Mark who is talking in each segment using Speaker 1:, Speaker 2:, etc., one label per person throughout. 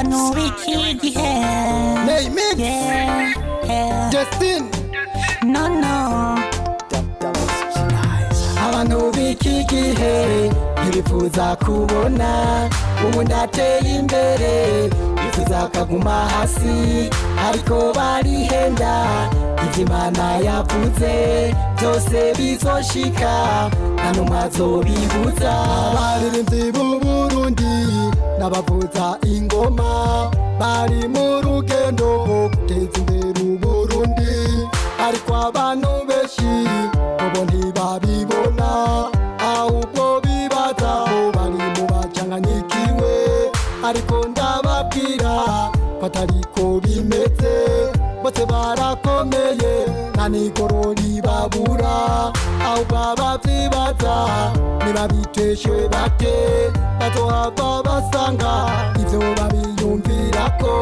Speaker 1: abantu b'iki gihe
Speaker 2: Naymix
Speaker 1: yeah.
Speaker 2: Justin
Speaker 1: No no
Speaker 2: abantu b'iki gihe ntibifuza kubona ubundi ateye imbere, bifuza kaguma hasi ariko barihenda. Ivy'Imana yavuze byose bizoshika, nta numwe azobibuza. Abaririmbyi b'u Burundi n'abavuza ingoma bari mu rugendo rwo guteza imbere u Burundi, ariko abantu benshi bobo ntibabibona, ahubwo bibaza ko bari mu bacanganyikiwe. Ariko ndababwira ko atariko bimeze, bose barakomeye nta n'igoro ribabura, ahubwo abavyibaza nibabiteshwe bake, bazohava basanga ivyo babiyumvirako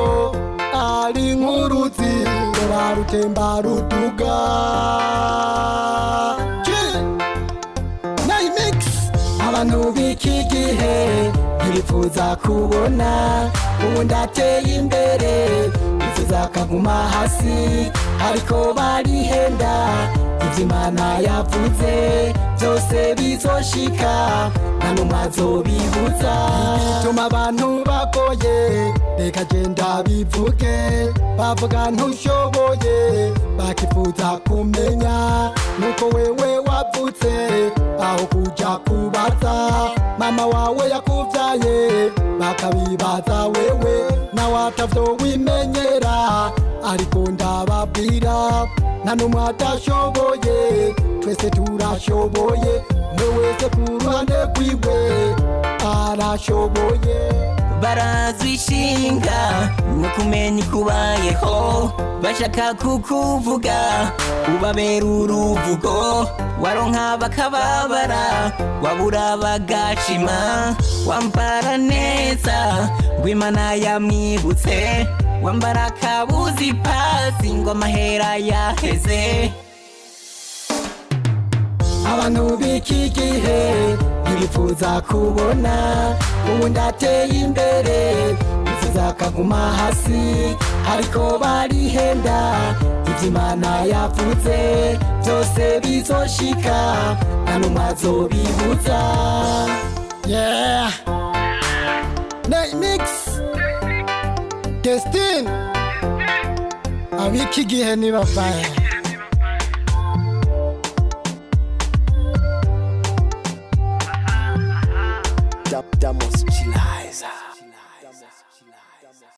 Speaker 2: ari nk'uruzi ruba rutemba ruduga. Naymix abantu b'iki gihe ntibifuza kubona ubundi ateye imbere, bifuza kaguma hasi ariko barihenda. Ivy'Imana yavuze byose bizoshika, nta numwe azobibuza. Bituma abantu bagoye reka genda bivuge, bavuga ntushoboye bakifuza kumenya nuko wewe wavutse, aho kuja kubaza mama wawe yakuvyaye, bakabibaza wewe nawe atavyo wimenyera. Ariko ndababwira nta numwe atashoboye, twese turashoboye, umwe wese ku ruhande rwiwe arashoboye.
Speaker 1: barazwishinga no kumenya ikubayeho, bashaka kukuvuga ubabera uruvugo, waronka bakababara, wabura bagashima. Wambara neza ngo Imana yamwibutse, wambara akabuzi pasi ngo amahera yaheze.
Speaker 2: Abantu b'iki gihe ntibifuza kubona ubundi ateye imbere, bifuza kaguma hasi ariko barihenda. Ivy'Imana yavuze byose bizoshika, nta numwe azobibuza. Yeah, Naymix Justin ab'iki gihe nibavaye. Damos Chiliza.